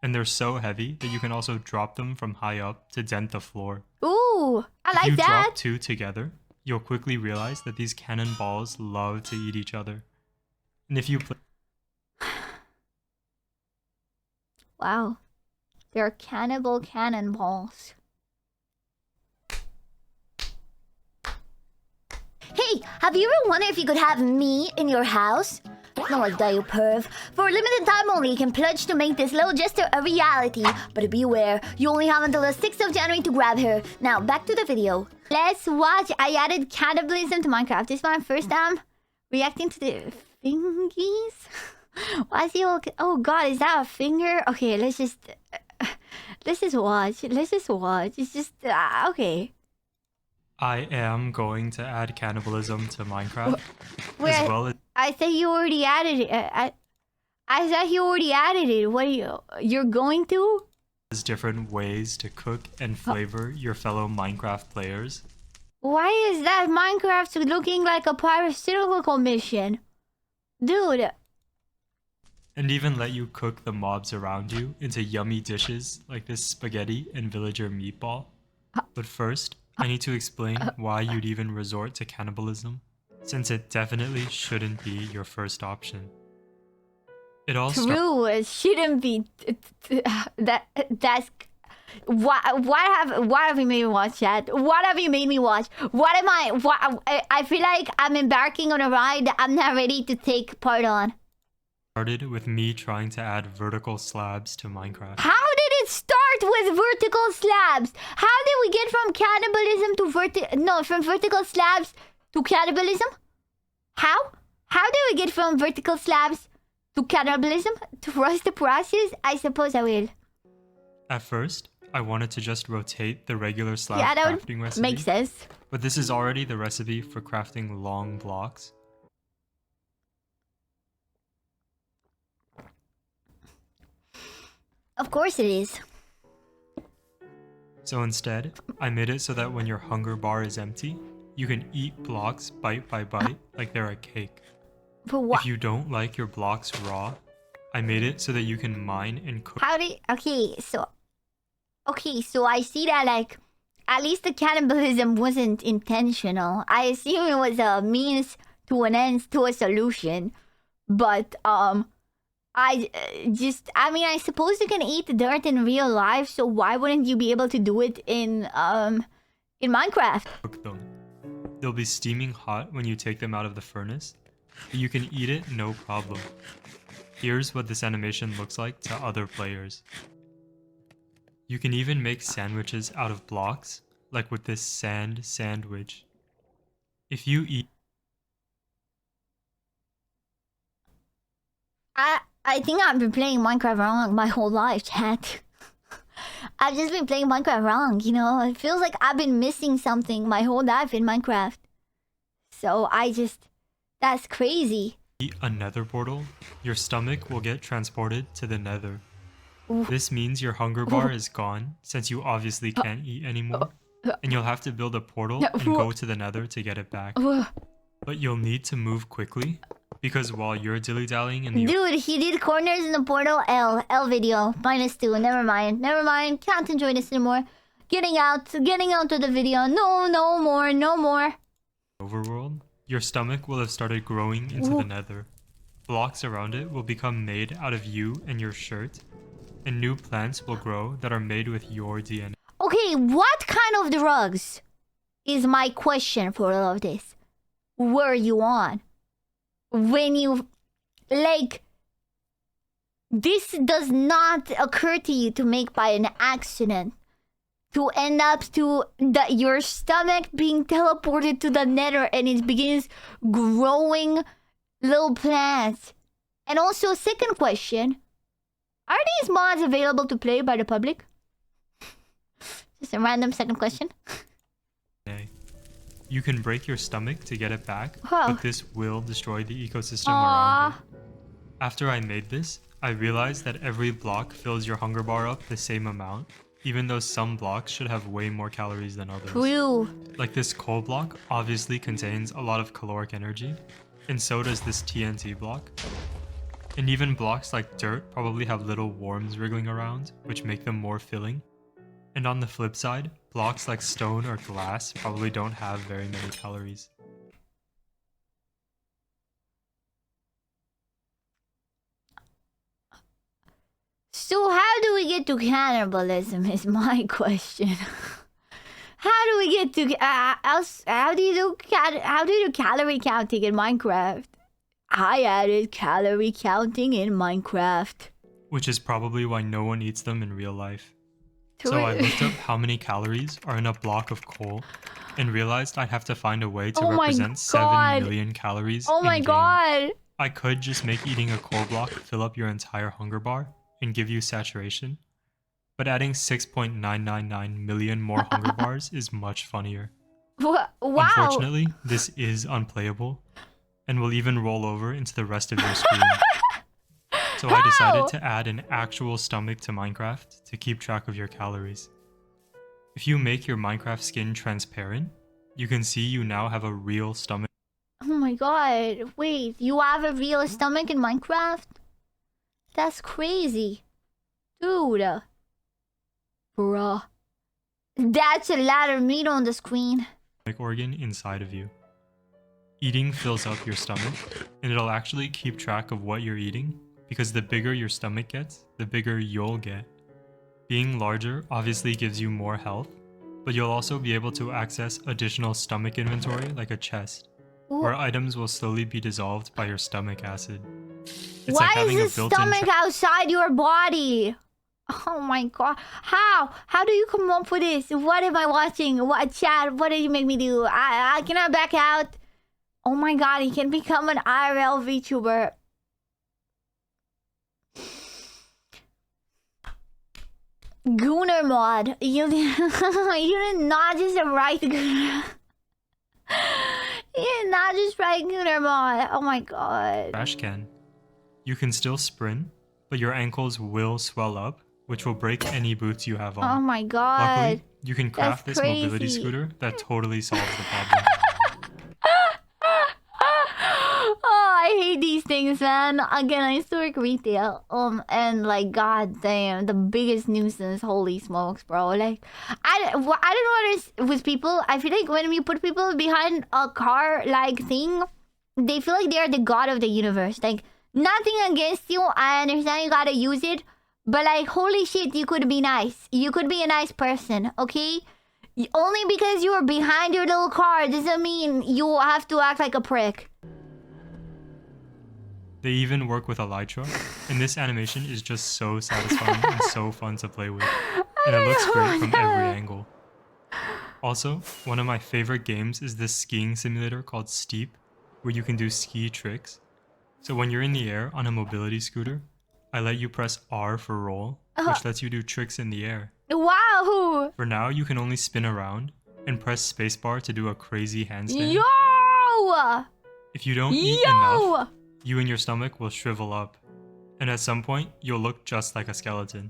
and they're so heavy that you can also drop them from high up to dent the floor. Ooh, I like if you that. drop 2 together, you'll quickly realize that these cannonballs love to eat each other. And if you play... Wow. They're cannonballs. Hey, have you ever wondered if you could have me in your house? No, like that, you perv. For a limited time only, you can pledge to make this little gesture a reality. But beware, you only have until the 6th of January to grab her. Now, back to the video. Let's watch. I added cannibalism to Minecraft. This is my first time reacting to the Fingeez. Why is he okay? Oh god, is that a finger? Okay, let's just watch. It's just okay. I am going to add cannibalism to Minecraft. As well as... I thought you already added it. I thought you already added it. What are you're going to? There's different ways to cook and flavor your fellow Minecraft players. Why is that Minecraft looking like a pyrotechnical mission? Dude. And even let you cook the mobs around you into yummy dishes like this spaghetti and villager meatball. But first, I need to explain why you'd even resort to cannibalism, since it definitely shouldn't be your first option. It all it shouldn't be. That's why have you made me watch that? What have you made me watch? I feel like I'm embarking on a ride that I'm not ready to take part on. Started with me trying to add vertical slabs to Minecraft. How did it start with vertical slabs? How did we get from cannibalism to from vertical slabs to cannibalism? How did we get from vertical slabs to cannibalism? To rush the process? I suppose I will. At first, I wanted to just rotate the regular slab crafting recipe. Makes sense. But this is already the recipe for crafting long blocks. Of course it is. So instead, I made it so that when your hunger bar is empty, you can eat blocks bite by bite like they're a cake. For what? If you don't like your blocks raw, I made it so that you can mine and cook. Okay, so I see that, like, at least the cannibalism wasn't intentional. I assume it was a means to an end to a solution. But I suppose you can eat the dirt in real life, so why wouldn't you be able to do it in Minecraft? Cook them. They'll be steaming hot when you take them out of the furnace, but you can eat it no problem. Here's what this animation looks like to other players. You can even make sandwiches out of blocks, like with this sand sandwich. If you eat... I think I've been playing Minecraft wrong my whole life, chat. I've just been playing Minecraft wrong, you know? It feels like I've been missing something my whole life in Minecraft. So that's crazy. Eat a nether portal, your stomach will get transported to the nether. This means your hunger bar is gone, since you obviously can't eat anymore. And you'll have to build a portal and go to the nether to get it back. But you'll need to move quickly, because while you're dilly-dallying in the... Dude, he did corners in the portal. L video. -2. Never mind. Can't enjoy this anymore. Getting out of the video. No more. Overworld, your stomach will have started growing into the nether. Blocks around it will become made out of you and your shirt. And new plants will grow that are made with your DNA. Okay, what kind of drugs is my question for all of this? Were you on? When you... Like... This does not occur to you to make by an accident. To end up to your stomach being teleported to the nether and it begins growing little plants. And also, second question. Are these mods available to play by the public? Just a random second question. You can break your stomach to get it back, but this will destroy the ecosystem around it. After I made this, I realized that every block fills your hunger bar up the same amount, even though some blocks should have way more calories than others. True. Like this coal block obviously contains a lot of caloric energy, and so does this TNT block. And even blocks like dirt probably have little worms wriggling around, which make them more filling. And on the flip side, blocks like stone or glass probably don't have very many calories. So how do we get to cannibalism is my question. How do we get to how do you do calorie counting in Minecraft? I added calorie counting in Minecraft. Which is probably why no one eats them in real life. True. So I looked up how many calories are in a block of coal and realized I'd have to find a way to represent 7 million calories Oh my in-game. god. I could just make eating a coal block fill up your entire hunger bar and give you saturation, but adding 6.999 million more hunger bars is much funnier. Wow. Unfortunately, this is unplayable and will even roll over into the rest of your screen. So I decided to add an actual stomach to Minecraft to keep track of your calories. If you make your Minecraft skin transparent, you can see you now have a real stomach. Oh my god. Wait, you have a real stomach in Minecraft? That's crazy. Dude. Bruh. That's a lot of meat on the screen. Organ inside of you. Eating fills up your stomach, and it'll actually keep track of what you're eating, because the bigger your stomach gets, the bigger you'll get. Being larger obviously gives you more health, but you'll also be able to access additional stomach inventory like a chest, where items will slowly be dissolved by your stomach acid. It's Why like having is a the built-in stomach outside your body? Oh my god. How? How do you come up with this? What am I watching? What chat? What did you make me do? I cannot back out. Oh my god, he can become an IRL VTuber. Gooner mod. You did not just write Gooner. You did not just write Gooner mod. Oh my god. trash can. You can still sprint, but your ankles will swell up, which will break any boots you have on. Oh my god. Luckily, you can craft this mobility crazy. scooter that totally solves the problem. Oh, I hate these things, man. Again, I used to work retail. And like, god damn, the biggest nuisance. Holy smokes, bro. Like, I don't know what it is with people. I feel like when you put people behind a car like thing, they feel like they are the god of the universe. Like, nothing against you. I understand you gotta use it, but like, holy shit, you could be nice. You could be a nice person, okay? Only because you are behind your little car doesn't mean you have to act like a prick. They even work with elytra, and this animation is just so satisfying and so fun to play with, and it looks great from every angle. Also, one of my favorite games is this skiing simulator called Steep, where you can do ski tricks. So when you're in the air on a mobility scooter, I let you press R for roll, which lets you do tricks in the air. Wow! For now, you can only spin around and press spacebar to do a crazy handstand. Yo! If you don't eat enough, you and your stomach will shrivel up, and at some point, you'll look just like a skeleton.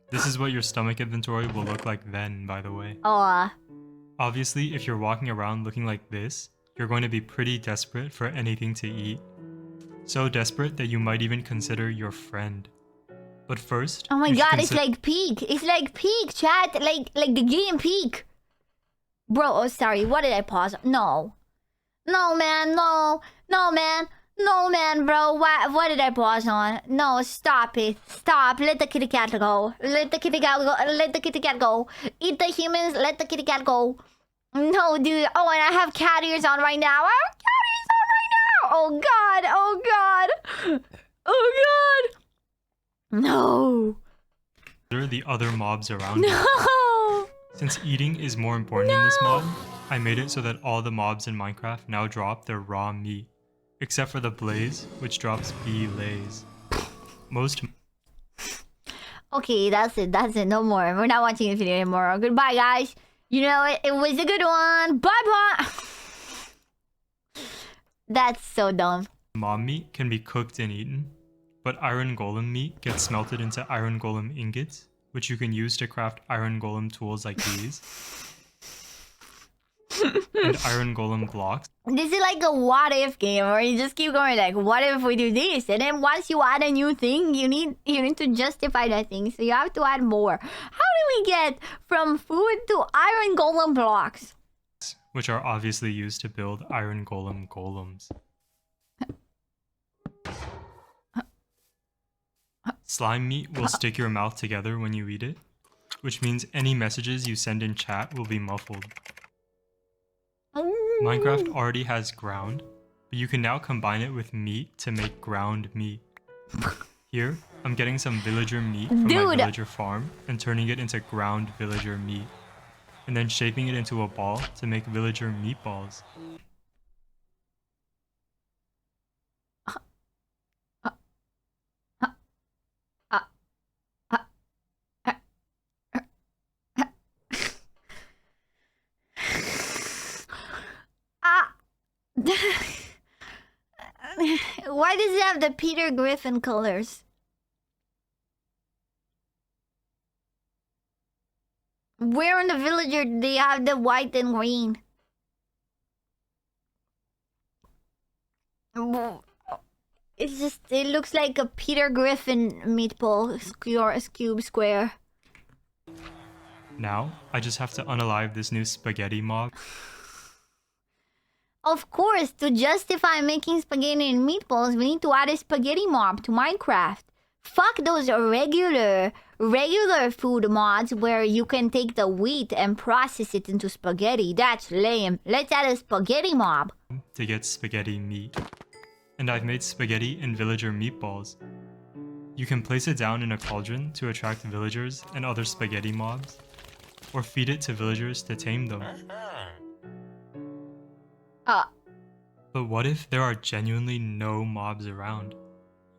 This is what your stomach inventory will look like then, by the way. Obviously, if you're walking around looking like this, you're going to be pretty desperate for anything to eat. So desperate that you might even consider your friend. But first, oh my god, it's like Peak. It's like Peak, chat. Like the game Peak. Bro, oh sorry, what did I pause? No. No, man, no. No, man. No, man, bro. What did I pause on? No, stop it. Stop. Let the kitty cat go. Let the kitty cat go. Let the kitty cat go. Eat the humans. Let the kitty cat go. No, dude. Oh, and I have cat ears on right now. I have cat ears on right now. Oh, God. Oh, God. Oh, God. No. the other mobs around you. No. Since eating is more important in this mod, I made it so that all the mobs in Minecraft now drop their raw meat. Except for the blaze, which drops belays. Most... Okay, that's it. That's it. No more. We're not watching this video anymore. Goodbye, guys. You know, it was a good one. Bye-bye. That's so dumb. mob meat can be cooked and eaten, but iron golem meat gets smelted into iron golem ingots, which you can use to craft iron golem tools like these. and iron golem blocks. This is like a what if game where you just keep going like, what if we do this? And then once you add a new thing, you need to justify that thing. So you have to add more. How do we get from food to iron golem blocks? Which are obviously used to build iron golem golems. Slime meat will stick your mouth together when you eat it, which means any messages you send in chat will be muffled. Minecraft already has ground, but you can now combine it with meat to make ground meat. Here, I'm getting some villager meat from my villager farm and turning it into ground villager meat, and then shaping it into a ball to make villager meatballs. Why does it have the Peter Griffin colors? Where in the villager do they have the white and green? It's just, it looks like a Peter Griffin meatball cube square. Now, I just have to unalive this new spaghetti mob. Of course, to justify making spaghetti and meatballs, we need to add a spaghetti mob to Minecraft. Fuck those regular food mods where you can take the wheat and process it into spaghetti. That's lame. Let's add a spaghetti mob. To get spaghetti meat. And I've made spaghetti and villager meatballs. You can place it down in a cauldron to attract villagers and other spaghetti mobs, or feed it to villagers to tame them. But what if there are genuinely no mobs around?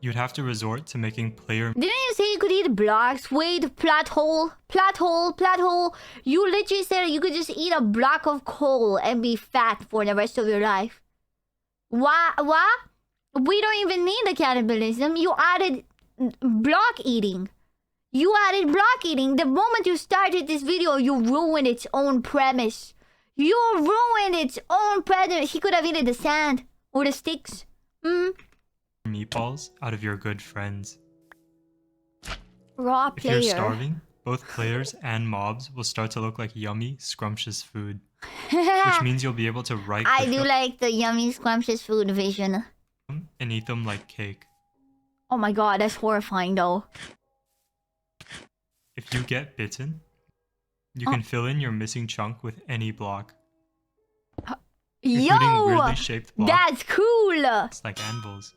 You'd have to resort to making player... Didn't you say you could eat blocks? Wait, plot hole. You literally said you could just eat a block of coal and be fat for the rest of your life. What? We don't even need the cannibalism. You added block eating. The moment you started this video, you ruined its own premise. He could have eaten the sand or the sticks. Meatballs out of your good friends. Raw player. If you're starving, both players and mobs will start to look like yummy, scrumptious food. Which means you'll be able to right I do like the yummy, scrumptious food vision. And eat them like cake. Oh my god, that's horrifying though. If you get bitten, you can fill in your missing chunk with any block. Including weirdly shaped blocks. That's cool! Like anvils.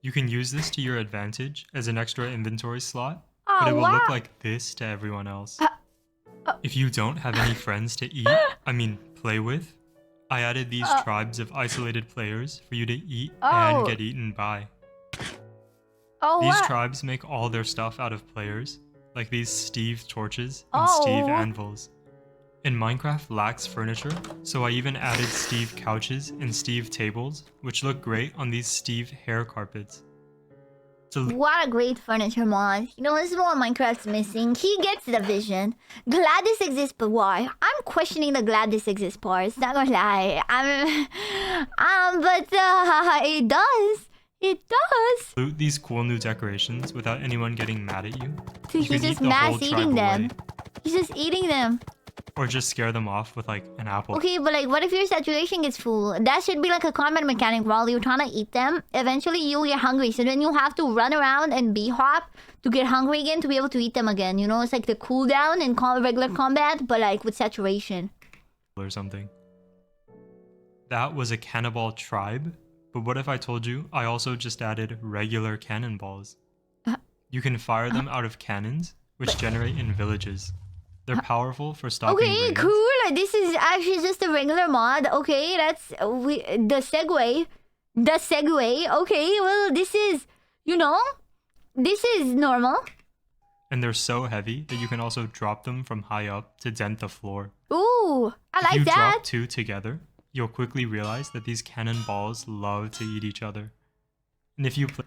You can use this to your advantage as an extra inventory slot, but it will look like this to everyone else. If you don't have any friends to play with, I added these tribes of isolated players for you to eat and get eaten by. These tribes make all their stuff out of players, like these Steve torches and Steve anvils. And Minecraft lacks furniture, so I even added Steve couches and Steve tables, which look great on these Steve hair carpets. What a great furniture mod. You know, this is what Minecraft's missing. He gets the vision. Glad this exists, but why? I'm questioning the glad this exists part. Not gonna lie. It does. It does. Loot these cool new decorations without anyone getting mad at you. So he's just mass eating them. He's just eating them. Or just scare them off with like an apple. Okay, but like, what if your saturation gets full? That should be like a combat mechanic. While you're trying to eat them, eventually you'll get hungry. So then you have to run around and B-hop to get hungry again to be able to eat them again. You know, it's like the cooldown in regular combat, but like with saturation. Or something. That was a cannibal tribe. But what if I told you I also just added regular cannonballs? You can fire them out of cannons, which generate in villages. They're powerful for stopping Okay, raids. cool. This is actually just a regular mod. Okay, that's the segue. Okay, well, this is, this is normal. And they're so heavy that you can also drop them from high up to dent the floor. Ooh, I like that. If you drop two together, you'll quickly realize that these cannonballs love to eat each other. And if you play...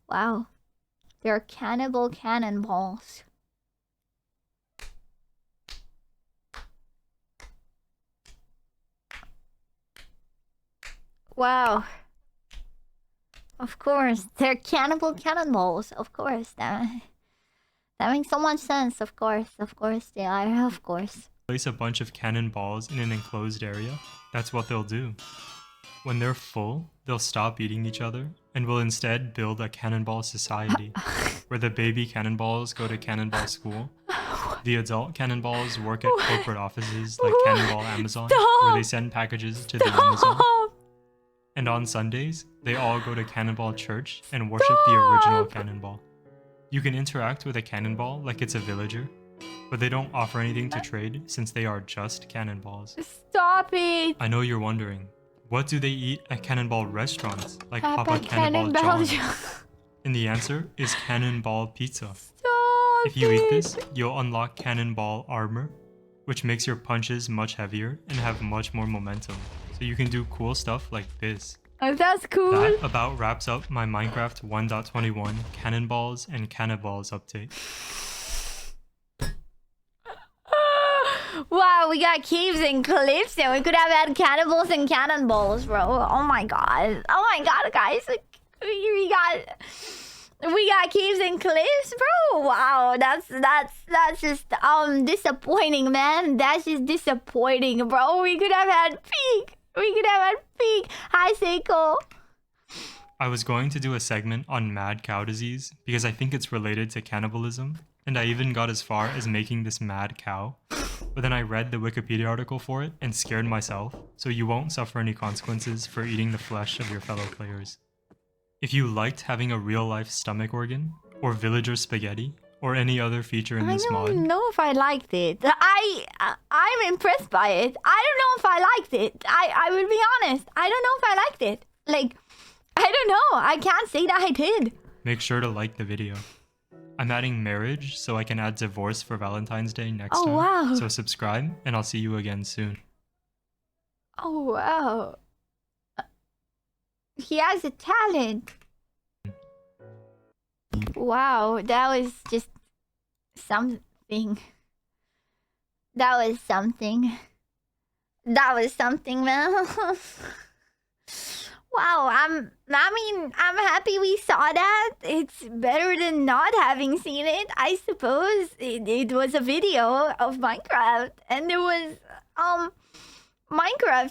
Wow. They're cannibal cannonballs. Wow. Of course, they're cannibal cannonballs. Of course, that makes so much sense. Of course they are. Of course. Place a bunch of cannonballs in an enclosed area. That's what they'll do. When they're full, they'll stop eating each other and will instead build a cannonball society, where the baby cannonballs go to cannonball school. The adult cannonballs work at corporate offices like Cannibal Amazon, where they send packages to the Amazon. And on Sundays, they all go to Cannonball Church and worship the original Cannonball. You can interact with a cannonball like it's a villager, but they don't offer anything to trade since they are just cannonballs. Stop it! I know you're wondering, what do they eat at cannonball restaurants like Papa Papa Cannibal Cannonball John? And the answer is cannonball pizza. Stop If you eat it. this, you'll unlock cannonball armor, which makes your punches much heavier and have much more momentum. So you can do cool stuff like this. Oh, that's cool. That about wraps up my Minecraft 1.21 Cannonballs and Cannibals update. Wow, we got caves and cliffs, and we could have had cannibals and cannonballs, bro. Oh my god, guys, we got caves and cliffs, bro. Wow, that's just disappointing, man. That's just disappointing, bro. We could have had peak. Hi, Seiko. I was going to do a segment on mad cow disease because I think it's related to cannibalism, and I even got as far as making this mad cow. But then I read the Wikipedia article for it and scared myself, so you won't suffer any consequences for eating the flesh of your fellow players. If you liked having a real-life stomach organ, or villager spaghetti, or any other feature in this mod, I don't know if I liked it. I'm impressed by it. I don't know if I liked it. I will be honest. I don't know if I liked it. Like, I don't know. I can't say that I did. make sure to like the video. I'm adding marriage so I can add divorce for Valentine's Day next time. Wow. So subscribe, and I'll see you again soon. Oh, wow. He has a talent. Wow, that was just something. That was something, man. Wow, I'm happy we saw that. It's better than not having seen it, I suppose. It was a video of Minecraft, and there was Minecraft